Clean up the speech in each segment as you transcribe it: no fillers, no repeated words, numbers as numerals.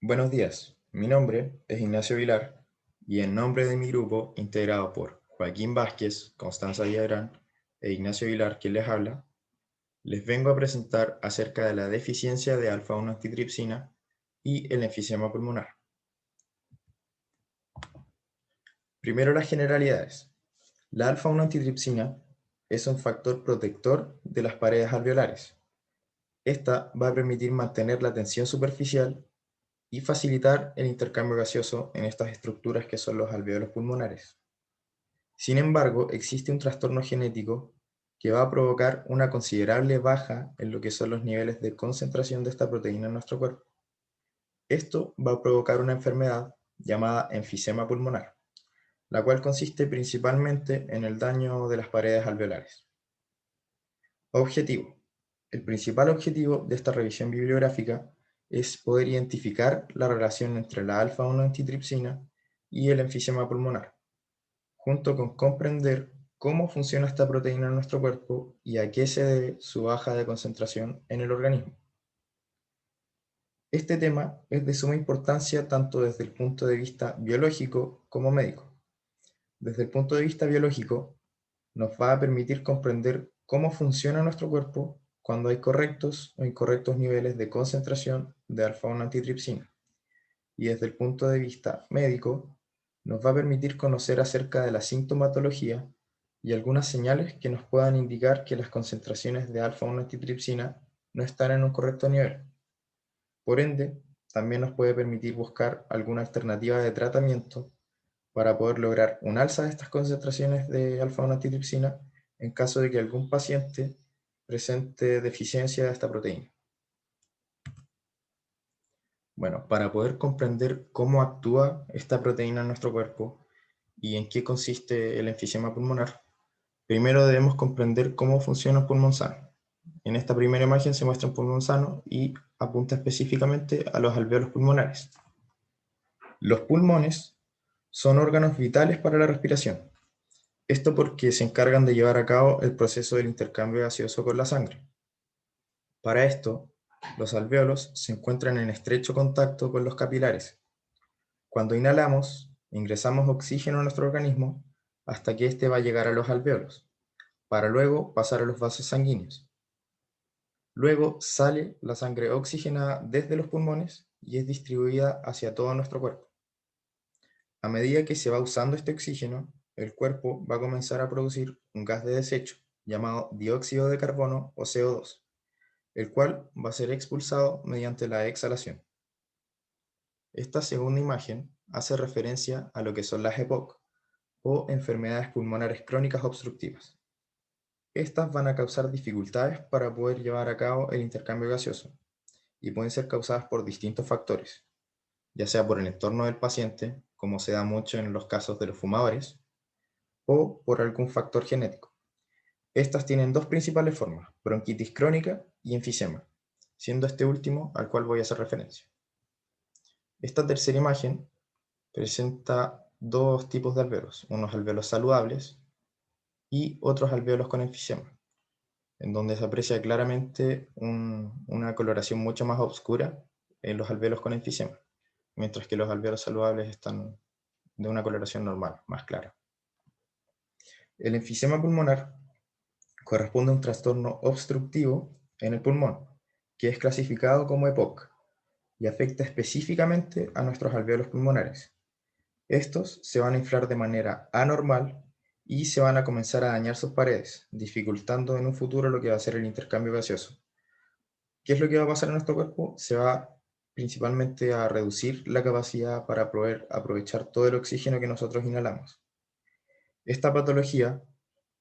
Buenos días, mi nombre es Ignacio Vilar y en nombre de mi grupo, integrado por Joaquín Vázquez, Constanza Villagrán e Ignacio Vilar, quien les habla, les vengo a presentar acerca de la deficiencia de alfa-1 antitrypsina y el enfisema pulmonar. Primero las generalidades. La alfa-1 antitrypsina es un factor protector de las paredes alveolares. Esta va a permitir mantener la tensión superficial y facilitar el intercambio gaseoso en estas estructuras que son los alveolos pulmonares. Sin embargo, existe un trastorno genético que va a provocar una considerable baja en lo que son los niveles de concentración de esta proteína en nuestro cuerpo. Esto va a provocar una enfermedad llamada enfisema pulmonar, la cual consiste principalmente en el daño de las paredes alveolares. Objetivo. El principal objetivo de esta revisión bibliográfica es poder identificar la relación entre la alfa-1 antitrypsina y el enfisema pulmonar, junto con comprender cómo funciona esta proteína en nuestro cuerpo y a qué se debe su baja de concentración en el organismo. Este tema es de suma importancia tanto desde el punto de vista biológico como médico. Desde el punto de vista biológico, nos va a permitir comprender cómo funciona nuestro cuerpo cuando hay correctos o incorrectos niveles de concentración de alfa-1 antitrypsina. Y desde el punto de vista médico, nos va a permitir conocer acerca de la sintomatología y algunas señales que nos puedan indicar que las concentraciones de alfa-1 antitrypsina no están en un correcto nivel. Por ende, también nos puede permitir buscar alguna alternativa de tratamiento para poder lograr un alza de estas concentraciones de alfa-1 antitrypsina en caso de que algún paciente presente deficiencia de esta proteína. Bueno, para poder comprender cómo actúa esta proteína en nuestro cuerpo y en qué consiste el enfisema pulmonar, primero debemos comprender cómo funciona el pulmón sano. En esta primera imagen se muestra un pulmón sano y apunta específicamente a los alvéolos pulmonares. Los pulmones son órganos vitales para la respiración. Esto porque se encargan de llevar a cabo el proceso del intercambio gaseoso con la sangre. Para esto, los alvéolos se encuentran en estrecho contacto con los capilares. Cuando inhalamos, ingresamos oxígeno a nuestro organismo hasta que éste va a llegar a los alvéolos, para luego pasar a los vasos sanguíneos. Luego sale la sangre oxigenada desde los pulmones y es distribuida hacia todo nuestro cuerpo. A medida que se va usando este oxígeno, el cuerpo va a comenzar a producir un gas de desecho llamado dióxido de carbono o CO2, el cual va a ser expulsado mediante la exhalación. Esta segunda imagen hace referencia a lo que son las EPOC, o enfermedades pulmonares crónicas obstructivas. Estas van a causar dificultades para poder llevar a cabo el intercambio gaseoso y pueden ser causadas por distintos factores, ya sea por el entorno del paciente, como se da mucho en los casos de los fumadores, o por algún factor genético. Estas tienen dos principales formas, bronquitis crónica y enfisema, siendo este último al cual voy a hacer referencia. Esta tercera imagen presenta dos tipos de alvéolos, unos alvéolos saludables y otros alvéolos con enfisema, en donde se aprecia claramente una coloración mucho más oscura en los alvéolos con enfisema, mientras que los alvéolos saludables están de una coloración normal, más clara. El enfisema pulmonar corresponde a un trastorno obstructivo en el pulmón, que es clasificado como EPOC y afecta específicamente a nuestros alvéolos pulmonares. Estos se van a inflar de manera anormal y se van a comenzar a dañar sus paredes, dificultando en un futuro lo que va a ser el intercambio gaseoso. ¿Qué es lo que va a pasar en nuestro cuerpo? Se va principalmente a reducir la capacidad para poder aprovechar todo el oxígeno que nosotros inhalamos. Esta patología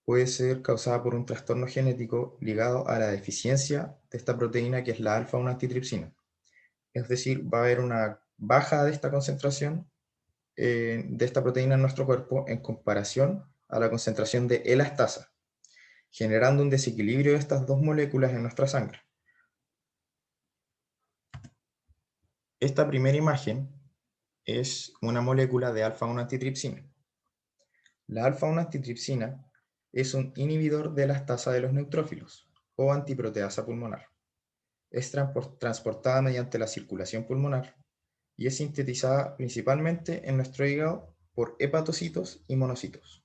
puede ser causada por un trastorno genético ligado a la deficiencia de esta proteína que es la alfa-1 antitrypsina. Es decir, va a haber una baja de esta concentración de esta proteína en nuestro cuerpo en comparación a la concentración de elastasa, generando un desequilibrio de estas dos moléculas en nuestra sangre. Esta primera imagen es una molécula de alfa-1 antitrypsina. La alfa-1 antitrypsina es un inhibidor de elastasa de los neutrófilos o antiproteasa pulmonar. Es transportada mediante la circulación pulmonar y es sintetizada principalmente en nuestro hígado por hepatocitos y monocitos,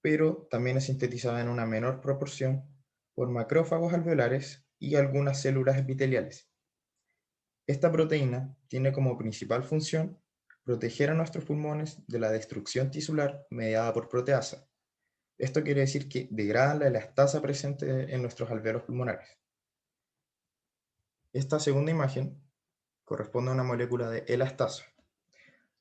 pero también es sintetizada en una menor proporción por macrófagos alveolares y algunas células epiteliales. Esta proteína tiene como principal función proteger a nuestros pulmones de la destrucción tisular mediada por proteasa. Esto quiere decir que degradan la elastasa presente en nuestros alveolos pulmonares. Esta segunda imagen corresponde a una molécula de elastasa.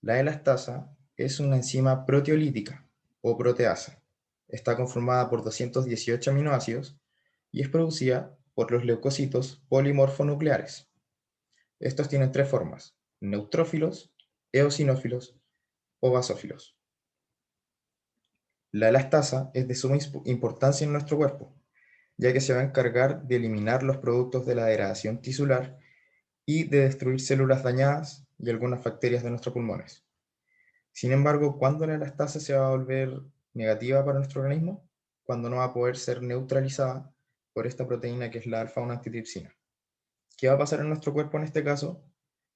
La elastasa es una enzima proteolítica o proteasa. Está conformada por 218 aminoácidos y es producida por los leucocitos polimorfonucleares. Estos tienen tres formas: neutrófilos, eosinófilos o basófilos. La elastasa es de suma importancia en nuestro cuerpo, ya que se va a encargar de eliminar los productos de la degradación tisular y de destruir células dañadas y algunas bacterias de nuestros pulmones. Sin embargo, ¿cuándo la elastasa se va a volver negativa para nuestro organismo? Cuando no va a poder ser neutralizada por esta proteína que es la alfa-1-antitripsina. ¿Qué va a pasar en nuestro cuerpo en este caso?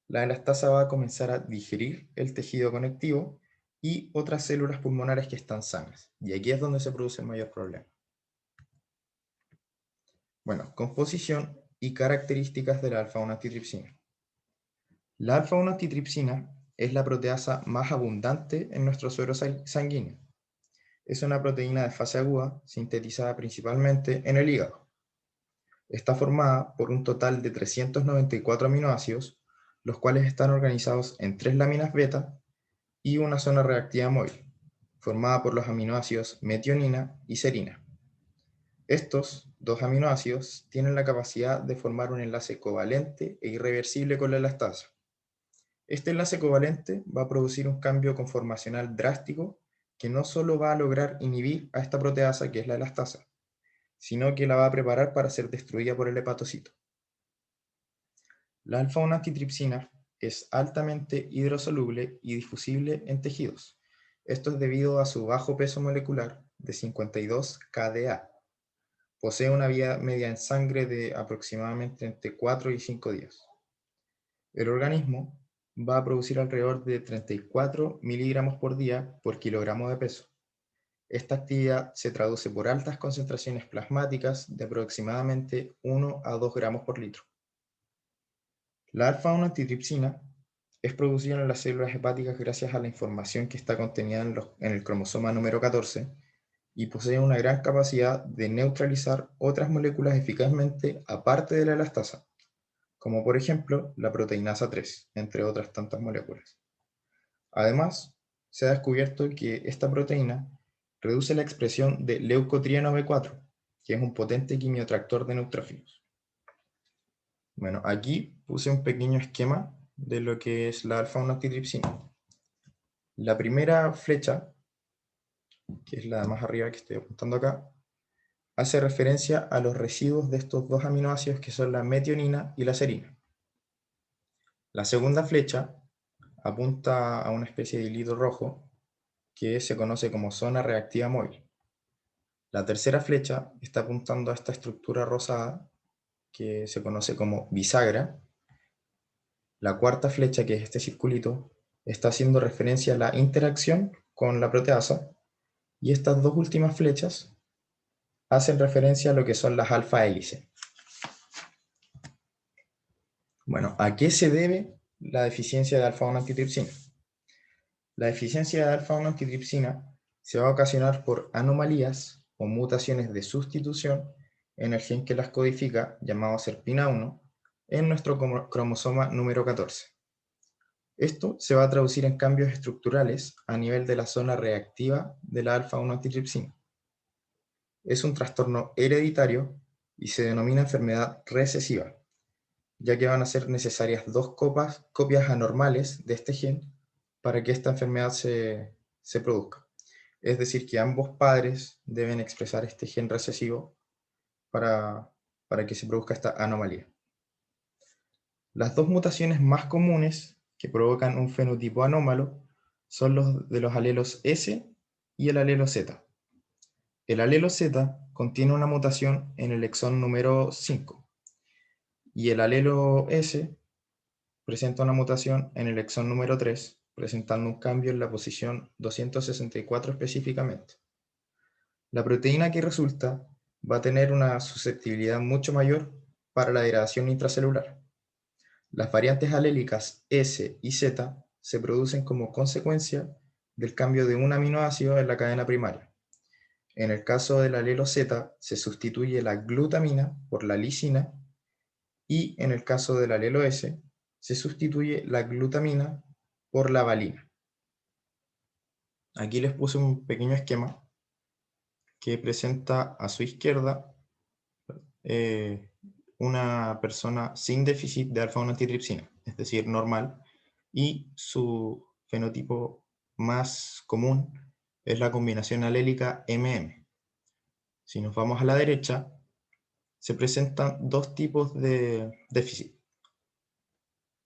La elastasa va a comenzar a digerir el tejido conectivo y otras células pulmonares que están sanas. Y aquí es donde se produce el mayor problema. Bueno, composición y características de la alfa-1-antitripsina. La alfa-1-antitripsina es la proteasa más abundante en nuestro suero sanguíneo. Es una proteína de fase aguda sintetizada principalmente en el hígado. Está formada por un total de 394 aminoácidos, los cuales están organizados en 3 láminas beta y una zona reactiva móvil, formada por los aminoácidos metionina y serina. Estos dos aminoácidos tienen la capacidad de formar un enlace covalente e irreversible con la elastasa. Este enlace covalente va a producir un cambio conformacional drástico que no solo va a lograr inhibir a esta proteasa que es la elastasa, sino que la va a preparar para ser destruida por el hepatocito. La alfa-1-antitripsina es altamente hidrosoluble y difusible en tejidos. Esto es debido a su bajo peso molecular de 52 kDa. Posee una vida media en sangre de aproximadamente entre 4 y 5 días. El organismo va a producir alrededor de 34 miligramos por día por kilogramo de peso. Esta actividad se traduce por altas concentraciones plasmáticas de aproximadamente 1 a 2 gramos por litro. La alfa-1-antitripsina es producida en las células hepáticas gracias a la información que está contenida en el cromosoma número 14 y posee una gran capacidad de neutralizar otras moléculas eficazmente aparte de la elastasa, como por ejemplo la proteinasa 3, entre otras tantas moléculas. Además, se ha descubierto que esta proteína reduce la expresión de leucotrieno B4, que es un potente quimiotractor de neutrófilos. Bueno, aquí puse un pequeño esquema de lo que es la alfa-1-antitripsina. La primera flecha, que es la de más arriba que estoy apuntando acá, hace referencia a los residuos de estos dos aminoácidos que son la metionina y la serina. La segunda flecha apunta a una especie de hilito rojo que se conoce como zona reactiva móvil. La tercera flecha está apuntando a esta estructura rosada que se conoce como bisagra. La cuarta flecha, que es este circulito, está haciendo referencia a la interacción con la proteasa, y estas dos últimas flechas hacen referencia a lo que son las alfa hélices. Bueno, ¿a qué se debe la deficiencia de alfa-1-antitripsina? La deficiencia de alfa-1-antitripsina se va a ocasionar por anomalías o mutaciones de sustitución en el gen que las codifica, llamado SERPINA1, en nuestro cromosoma número 14. Esto se va a traducir en cambios estructurales a nivel de la zona reactiva de la alfa-1-antitripsina. Es un trastorno hereditario y se denomina enfermedad recesiva, ya que van a ser necesarias dos copias anormales de este gen para que esta enfermedad se produzca. Es decir, que ambos padres deben expresar este gen recesivo para que se produzca esta anomalía. Las dos mutaciones más comunes que provocan un fenotipo anómalo son los de los alelos S y el alelo Z. El alelo Z contiene una mutación en el exón número 5 y el alelo S presenta una mutación en el exón número 3, presentando un cambio en la posición 264 específicamente. La proteína que resulta va a tener una susceptibilidad mucho mayor para la degradación intracelular. Las variantes alélicas S y Z se producen como consecuencia del cambio de un aminoácido en la cadena primaria. En el caso del alelo Z se sustituye la glutamina por la lisina y en el caso del alelo S se sustituye la glutamina por la valina. Aquí les puse un pequeño esquema que presenta a su izquierda una persona sin déficit de alfa-1 antitripsina, es decir, normal, y su fenotipo más común es la combinación alélica MM. Si nos vamos a la derecha, se presentan dos tipos de déficit.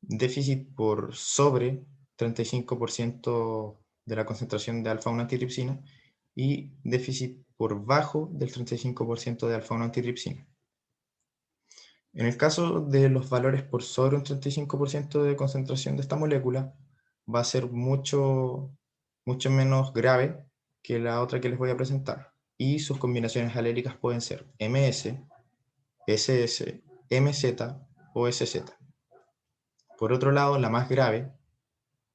Déficit por sobre 35% de la concentración de alfa-1 antitripsina y déficit por bajo del 35% de alfa-1 antitripsina. En el caso de los valores por sobre un 35% de concentración de esta molécula, va a ser mucho menos grave que la otra que les voy a presentar. Y sus combinaciones alélicas pueden ser MS, SS, MZ o SZ. Por otro lado, la más grave,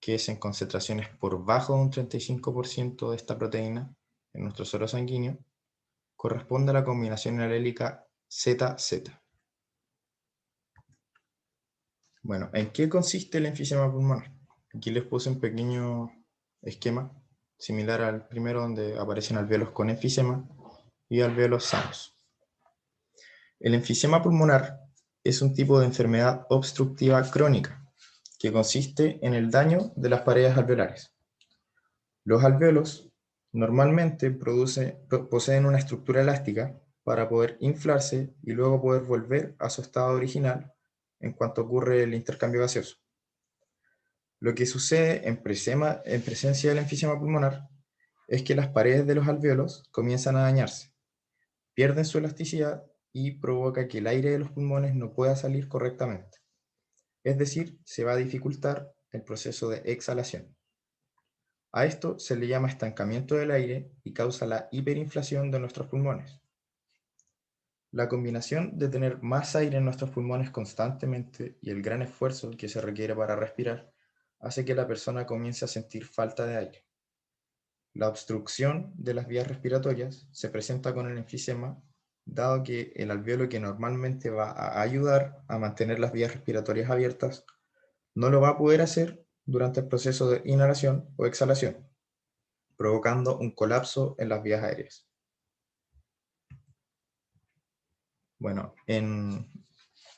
que es en concentraciones por bajo de un 35% de esta proteína en nuestro suero sanguíneo, corresponde a la combinación alélica ZZ. Bueno, ¿en qué consiste el enfisema pulmonar? Aquí les puse un pequeño esquema similar al primero, donde aparecen alvéolos con enfisema y alvéolos sanos. El enfisema pulmonar es un tipo de enfermedad obstructiva crónica que consiste en el daño de las paredes alveolares. Los alvéolos normalmente poseen una estructura elástica para poder inflarse y luego poder volver a su estado original en cuanto ocurre el intercambio gaseoso. Lo que sucede en presencia del enfisema pulmonar es que las paredes de los alvéolos comienzan a dañarse, pierden su elasticidad y provoca que el aire de los pulmones no pueda salir correctamente. Es decir, se va a dificultar el proceso de exhalación. A esto se le llama estancamiento del aire y causa la hiperinflación de nuestros pulmones. La combinación de tener más aire en nuestros pulmones constantemente y el gran esfuerzo que se requiere para respirar hace que la persona comience a sentir falta de aire. La obstrucción de las vías respiratorias se presenta con el enfisema, dado que el alvéolo que normalmente va a ayudar a mantener las vías respiratorias abiertas no lo va a poder hacer durante el proceso de inhalación o exhalación, provocando un colapso en las vías aéreas. Bueno, en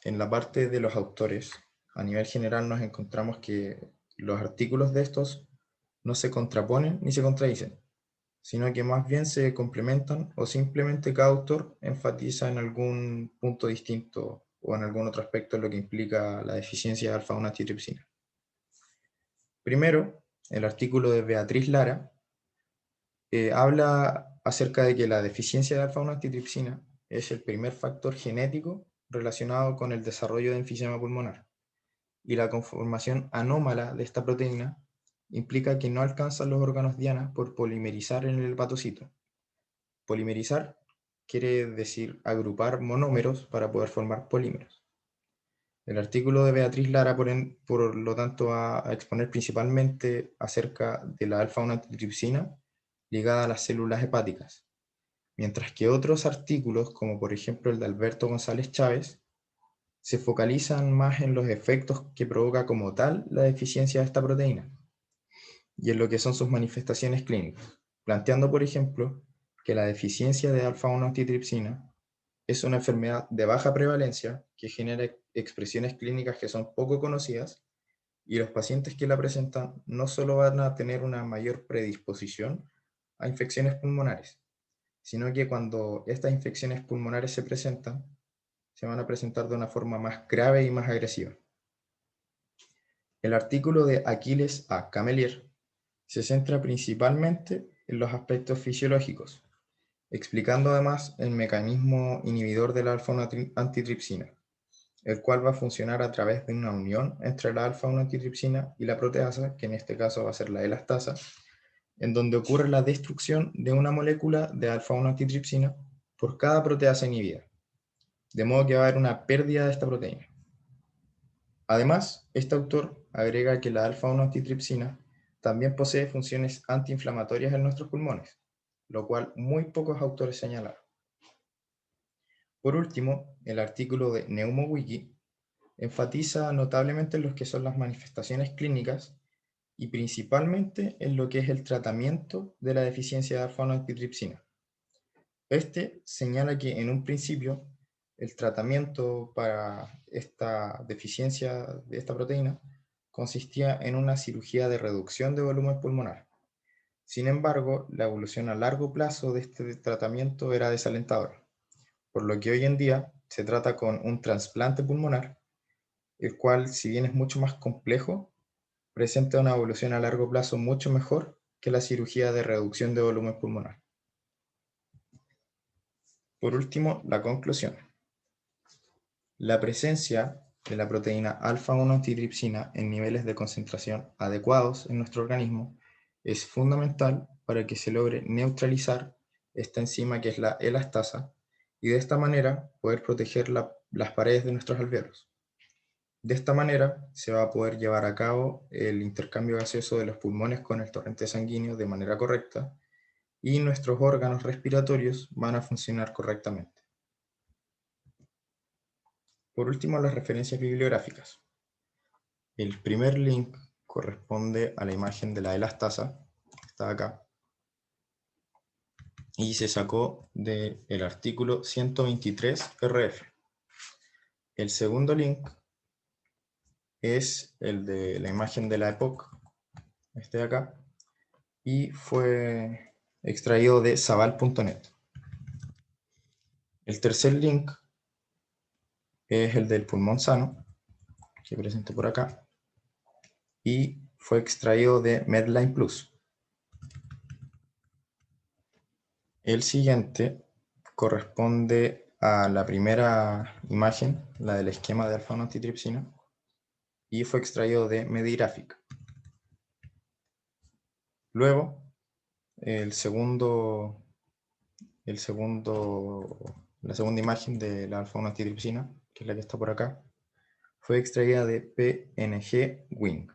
la parte de los autores, a nivel general nos encontramos que los artículos de estos no se contraponen ni se contradicen, sino que más bien se complementan o simplemente cada autor enfatiza en algún punto distinto o en algún otro aspecto lo que implica la deficiencia de alfa-1 antitripsina. Primero, el artículo de Beatriz Lara habla acerca de que la deficiencia de alfa-1 antitripsina es el primer factor genético relacionado con el desarrollo de enfisema pulmonar, y la conformación anómala de esta proteína implica que no alcanzan los órganos diana por polimerizar en el hepatocito. Polimerizar quiere decir agrupar monómeros para poder formar polímeros. El artículo de Beatriz Lara, por lo tanto, va a exponer principalmente acerca de la alfa-1 antitripsina ligada a las células hepáticas, mientras que otros artículos, como por ejemplo el de Alberto González Chávez, se focalizan más en los efectos que provoca como tal la deficiencia de esta proteína y en lo que son sus manifestaciones clínicas, planteando, por ejemplo, que la deficiencia de alfa-1 antitripsina es una enfermedad de baja prevalencia que genera expresiones clínicas que son poco conocidas, y los pacientes que la presentan no solo van a tener una mayor predisposición a infecciones pulmonares, sino que cuando estas infecciones pulmonares se presentan, se van a presentar de una forma más grave y más agresiva. El artículo de Aquiles A. Camelier se centra principalmente en los aspectos fisiológicos, explicando además el mecanismo inhibidor de la alfa-1 antitripsina, el cual va a funcionar a través de una unión entre la alfa-1 antitripsina y la proteasa, que en este caso va a ser la elastasa, en donde ocurre la destrucción de una molécula de alfa-1 antitripsina por cada proteasa inhibida, de modo que va a haber una pérdida de esta proteína. Además, este autor agrega que la alfa-1 antitripsina también posee funciones antiinflamatorias en nuestros pulmones, lo cual muy pocos autores señalaron. Por último, el artículo de NeumoWiki enfatiza notablemente en lo que son las manifestaciones clínicas y principalmente en lo que es el tratamiento de la deficiencia de alfa-1 antitripsina. Este señala que en un principio el tratamiento para esta deficiencia de esta proteína consistía en una cirugía de reducción de volumen pulmonar. Sin embargo, la evolución a largo plazo de este tratamiento era desalentadora, por lo que hoy en día se trata con un trasplante pulmonar, el cual, si bien es mucho más complejo, presenta una evolución a largo plazo mucho mejor que la cirugía de reducción de volumen pulmonar. Por último, la conclusión. La presencia de la proteína alfa-1 antitripsina en niveles de concentración adecuados en nuestro organismo es fundamental para que se logre neutralizar esta enzima que es la elastasa y de esta manera poder proteger las paredes de nuestros alveolos. De esta manera se va a poder llevar a cabo el intercambio gaseoso de los pulmones con el torrente sanguíneo de manera correcta y nuestros órganos respiratorios van a funcionar correctamente. Por último, las referencias bibliográficas. El primer link corresponde a la imagen de la elastasa, que está acá, y se sacó del artículo 123 RF. El segundo link es el de la imagen de la EPOC, este de acá, y fue extraído de sabal.net. El tercer link es el del pulmón sano, que presento por acá, y fue extraído de Medline Plus. El siguiente corresponde a la primera imagen, la del esquema de alfa-1 antitripsina, y fue extraído de Medigraphic. Luego, la segunda imagen de la alfa-1 antitripsina, que es la que está por acá, fue extraída de PNG Wing.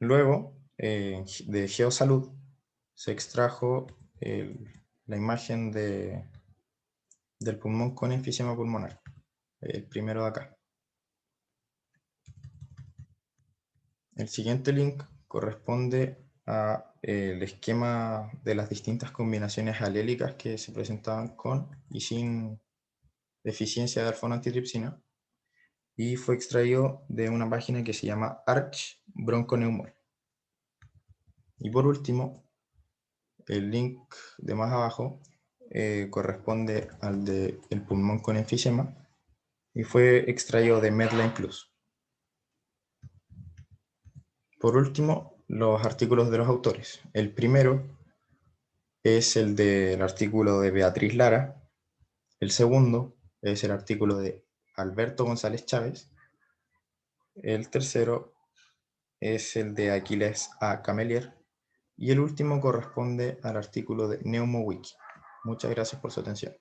Luego, de Geosalud, se extrajo la imagen del pulmón con enfisema pulmonar, el primero de acá. El siguiente link corresponde al esquema de las distintas combinaciones alélicas que se presentaban con y sin deficiencia de alfa-1 antitripsina, y fue extraído de una página que se llama Arch Bronconeumol. Y por último, el link de más abajo corresponde al de el pulmón con enfisema y fue extraído de Medline Plus. Por último, los artículos de los autores. El primero es el del artículo de Beatriz Lara. El segundo es el artículo de Alberto González Chávez. El tercero es el de Aquiles A. Camelier. Y el último corresponde al artículo de NeumoWiki. Muchas gracias por su atención.